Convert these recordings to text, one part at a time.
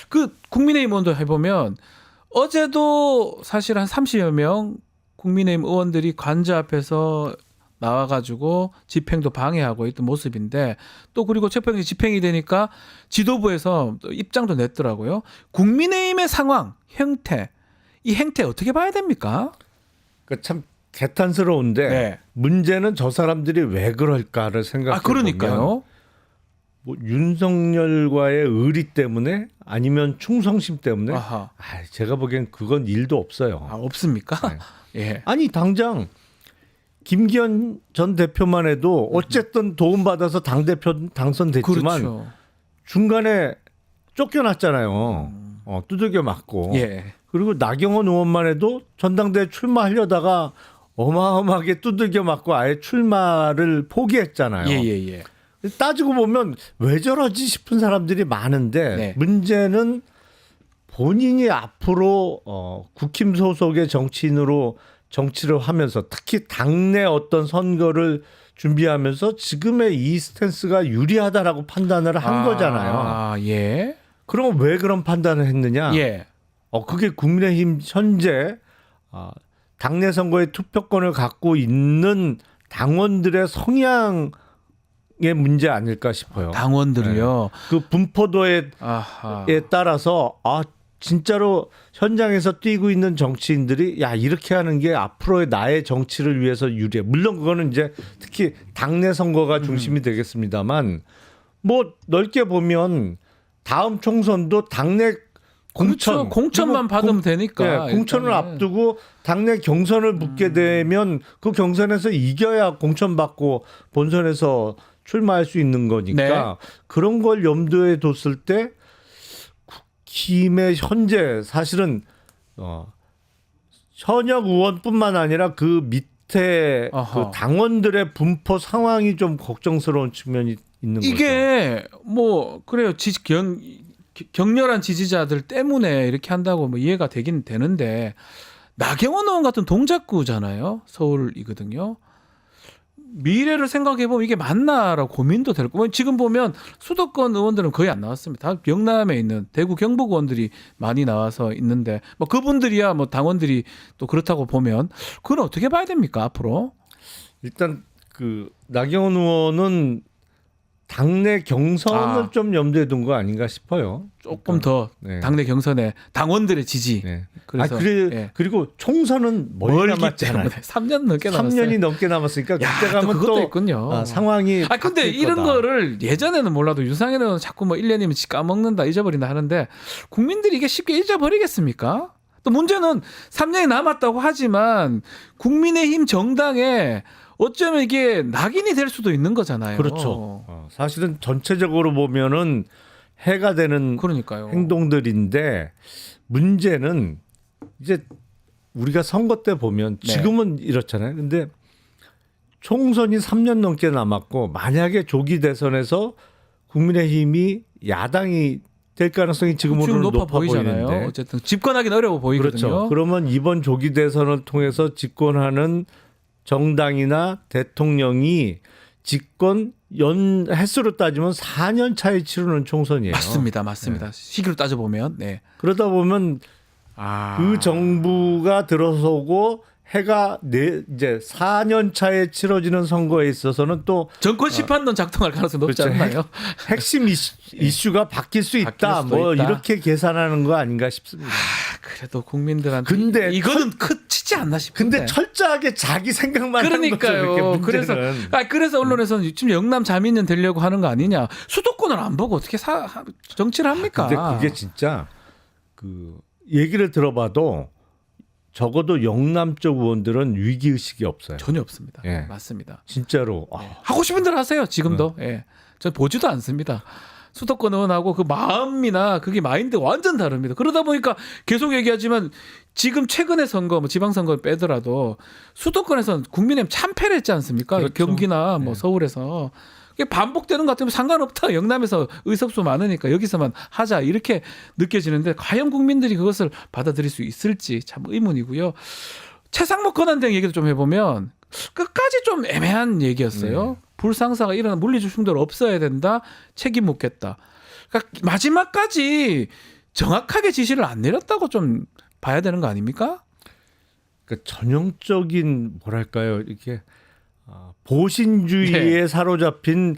그 국민의힘 의원도 해보면 어제도 사실 한 30여 명 국민의힘 의원들이 관저 앞에서 나와가지고 집행도 방해하고 있던 모습인데 또 그리고 체포영장 집행이 되니까 지도부에서 또 입장도 냈더라고요. 국민의힘의 상황, 형태, 이 행태 어떻게 봐야 됩니까? 그러니까 참 개탄스러운데 네. 문제는 저 사람들이 왜 그럴까를 생각해 보면 그러니까요. 뭐 윤석열과의 의리 때문에 아니면 충성심 때문에 아하. 제가 보기엔 그건 일도 없어요. 없습니까? 네. 예. 아니 당장 김기현 전 대표만 해도 어쨌든 도움받아서 당대표 당선됐지만 그렇죠. 중간에 쫓겨났잖아요. 두들겨 맞고. 예. 그리고 나경원 의원만 해도 전당대회 출마하려다가 어마어마하게 두들겨 맞고 아예 출마를 포기했잖아요. 예. 따지고 보면 왜 저러지 싶은 사람들이 많은데 네. 문제는 본인이 앞으로 국힘 소속의 정치인으로 정치를 하면서 특히 당내 어떤 선거를 준비하면서 지금의 이 스탠스가 유리하다라고 판단을 한 거잖아요. 예. 그럼 왜 그런 판단을 했느냐? 예. 그게 국민의힘 현재 당내 선거에 투표권을 갖고 있는 당원들의 성향의 문제 아닐까 싶어요. 당원들이요. 네. 그 분포도에 아하. 따라서 진짜로 현장에서 뛰고 있는 정치인들이 이렇게 하는 게 앞으로의 나의 정치를 위해서 유리해. 물론 그거는 이제 특히 당내 선거가 중심이 되겠습니다만 뭐 넓게 보면 다음 총선도 당내 공천, 그렇죠. 공천만 받으면 되니까. 공천을 일단은. 앞두고 당내 경선을 붙게 되면 그 경선에서 이겨야 공천 받고 본선에서 출마할 수 있는 거니까 그런 걸 염두에 뒀을 때 국힘의 현재 사실은 현역 의원뿐만 아니라 그 밑에 그 당원들의 분포 상황이 좀 걱정스러운 측면이 있는 거죠. 이게 뭐 그래요. 격렬한 지지자들 때문에 이렇게 한다고 뭐 이해가 되긴 되는데 나경원 의원 같은 동작구잖아요. 서울이거든요. 미래를 생각해보면 이게 맞나라고 고민도 될 거고 지금 보면 수도권 의원들은 거의 안 나왔습니다. 다 영남에 있는 대구 경북 의원들이 많이 나와서 있는데 뭐 그분들이야 뭐 당원들이 또 그렇다고 보면 그건 어떻게 봐야 됩니까 앞으로? 일단 그 나경원 의원은 당내 경선을 좀 염두에 둔 거 아닌가 싶어요. 조금 더 당내 경선에 당원들의 지지. 네. 그래서 그리고 총선은 멀리 남았잖아요. 3년 넘게 남았어요. 3년이 넘게 남았으니까 그때 가면 그것도 또 있군요. 상황이 근데 이런 거를 예전에는 몰라도 유상현은 자꾸 뭐 1년이면 까먹는다 잊어버린다 하는데 국민들이 이게 쉽게 잊어버리겠습니까? 또 문제는 3년이 남았다고 하지만 국민의힘 정당에 어쩌면 이게 낙인이 될 수도 있는 거잖아요. 그렇죠. 사실은 전체적으로 보면은 해가 되는 그러니까요. 행동들인데 문제는 이제 우리가 선거 때 보면 지금은 이렇잖아요. 근데 총선이 3년 넘게 남았고 만약에 조기 대선에서 국민의힘이 야당이 될 가능성이 지금으로는 높아 보이잖아요. 보이는데 어쨌든 집권하기는 어려워 보이거든요. 그렇죠. 그러면 이번 조기 대선을 통해서 집권하는 정당이나 대통령이 집권 횟수로 따지면 4년 차에 치르는 총선이에요. 맞습니다. 시기로 따져보면. 그러다 보면 그 정부가 들어서고 해가 이제 4년 차에 치러지는 선거에 있어서는 또 정권 시판론 작동할 가능성이 높지 않나요? 핵심 이슈가 바뀔 수 있다. 이렇게 계산하는 거 아닌가 싶습니다. 그래도 국민들한테 근데 이거는 치지 않나 싶은데. 근데 철저하게 자기 생각만 하는 거죠. 그러니까요. 그래서 언론에서는 지금 영남 자민련 되려고 하는 거 아니냐. 수도권을 안 보고 어떻게 정치를 합니까? 근데 그게 진짜 그 얘기를 들어봐도 적어도 영남 쪽 의원들은 위기 의식이 없어요. 전혀 없습니다. 맞습니다. 진짜로 하고 싶은 대로 하세요. 지금도. 전 보지도 않습니다. 수도권 의원하고 그 마음이나 그게 마인드가 완전 다릅니다. 그러다 보니까 계속 얘기하지만 지금 최근의 선거, 뭐 지방선거 빼더라도 수도권에서는 국민의힘 참패를 했지 않습니까? 그렇죠. 경기나 뭐 서울에서. 이게 반복되는 것 같으면 상관없다. 영남에서 의석수 많으니까 여기서만 하자. 이렇게 느껴지는데 과연 국민들이 그것을 받아들일 수 있을지 참 의문이고요. 최상목 권한대행 얘기도 좀 해보면 끝까지 좀 애매한 얘기였어요. 불상사가 일어나 물리적 충돌 없어야 된다. 책임 묻겠다. 그러니까 마지막까지 정확하게 지시를 안 내렸다고 좀 봐야 되는 거 아닙니까? 그 전형적인 뭐랄까요 이렇게 보신주의에 네. 사로잡힌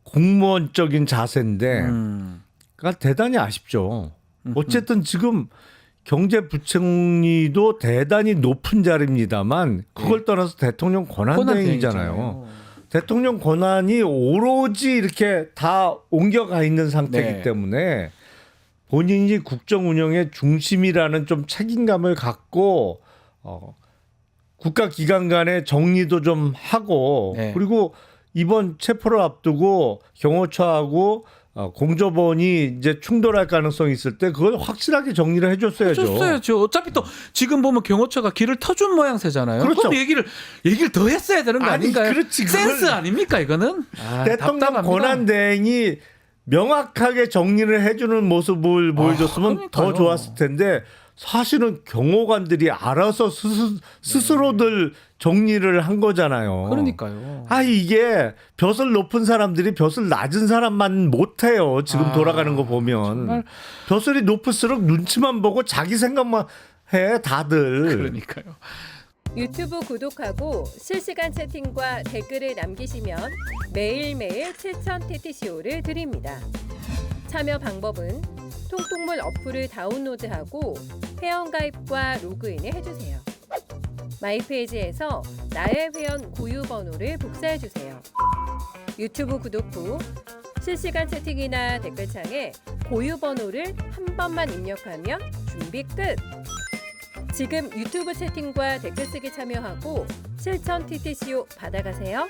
공무원적인 자세인데 그러니까 대단히 아쉽죠. 어쨌든 지금 경제부총리도 대단히 높은 자리입니다만 그걸 떠나서 대통령 권한대행이잖아요. 대통령 권한이 오로지 이렇게 다 옮겨가 있는 상태이기 네. 때문에 본인이 국정 운영의 중심이라는 좀 책임감을 갖고 국가 기관 간의 정리도 좀 하고 네. 그리고 이번 체포를 앞두고 경호처하고 공조본이 이제 충돌할 가능성이 있을 때 그걸 확실하게 정리를 해줬어야죠. 해줬어야죠. 어차피 또 지금 보면 경호처가 길을 터준 모양새잖아요. 그렇죠. 그럼 얘기를 더 했어야 되는 거 아니, 아닌가요? 그렇지, 그걸- 센스 아닙니까 이거는? 대통령 답답합니다. 권한대행이 명확하게 정리를 해주는 모습을 보여줬으면 그러니까요. 더 좋았을 텐데 사실은 경호관들이 알아서 스스로들 정리를 한 거잖아요. 그러니까요. 이게 벼슬 높은 사람들이 벼슬 낮은 사람만 못해요. 지금 돌아가는 거 보면. 정말. 벼슬이 높을수록 눈치만 보고 자기 생각만 해 다들. 그러니까요. 유튜브 구독하고 실시간 채팅과 댓글을 남기시면 매일매일 7,000TTCO를 드립니다. 참여 방법은 통통물 어플을 다운로드하고 회원가입과 로그인을 해주세요. 마이페이지에서 나의 회원 고유 번호를 복사해주세요. 유튜브 구독 후 실시간 채팅이나 댓글창에 고유 번호를 한 번만 입력하면 준비 끝! 지금 유튜브 채팅과 댓글 쓰기 참여하고 7,000TTCO 받아가세요.